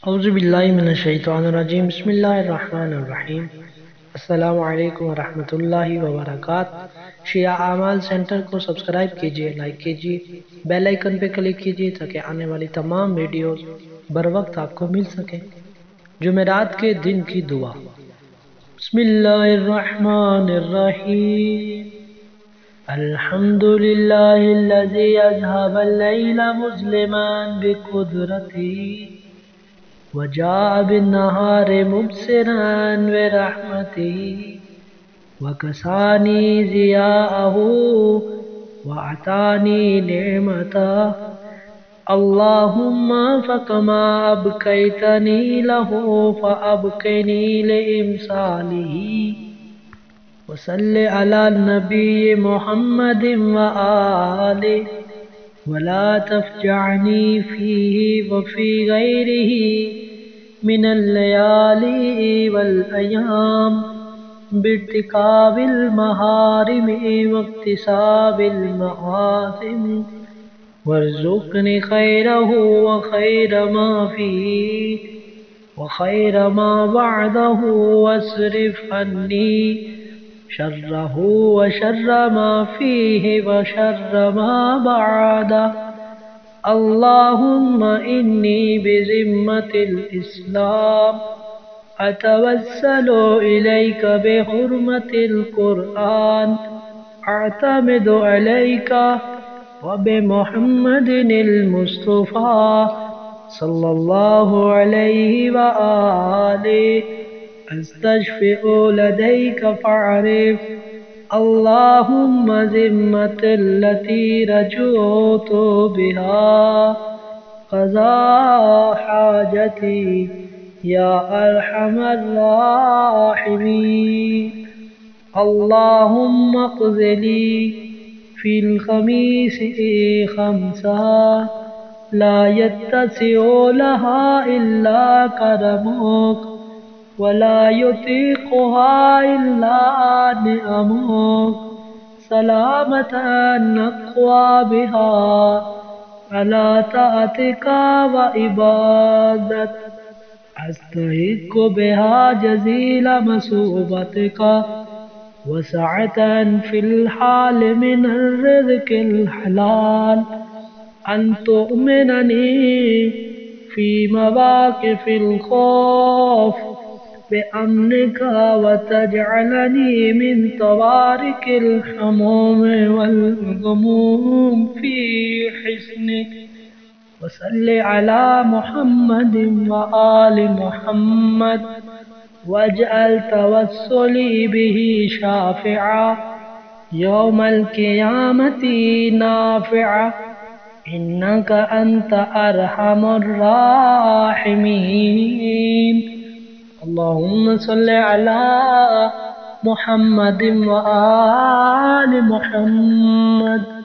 اعوذ باللہ من الشیطان الرجیم بسم اللہ الرحمن الرحیم السلام علیکم ورحمۃ اللہ وبرکاتہ۔ شیعہ اعمال سینٹر کو سبسکرائب کیجئے، لائک کیجئے، بیل آئیکن پہ کلک کیجئے تاکہ آنے والی تمام ویڈیوز بر وقت آپ کو مل سکیں۔ جمعرات کے دن کی دعا۔ بسم اللہ الرحمن الرحیم۔ الحمد للہ الذی اذهب اللیل مظلما بقدرته وجاء بالنهار مبصرا برحمته وكساني ضياءه وأعطاني نعمته اللهم فكما أبقيتني له فأبقني لإمثاله وصل على النبي محمد وآله ولا تفجعني فيه وفي غيره من الليالي والأيام بارتكاب المحارم واكتساب المآثم وارزقني خيره وخير ما فيه وخير ما بعده واصرف عني شره وشر ما فيه وشر ما بعده اللهم إني بذمة الإسلام أتوسل إليك بحرمة القرآن أعتمد عليك وبمحمد المصطفى صلى الله عليه وآله استشفئ لديك فاعرف اللهم ذمة التي رجوت بها قضاء حاجتي يا أرحم الراحمين اللهم اقض لي في الخميس خمسة لا يتسع لها إلا كرمك ولا يطيقها إلا نعمك سلامة نقوى بها على طاعتك وعبادتك أستحق بها جزيل مثوبتك وسعة في الحال من الرزق الحلال أن تؤمنني في مواقف الخوف بأمنك وتجعلني من طوارق الحموم والغموم في حسنك وصل على محمد وآل محمد واجعل توسلي به شافعا يوم القيامة نافعا إنك أنت أرحم الراحمين اللهم صل على محمد وآل محمد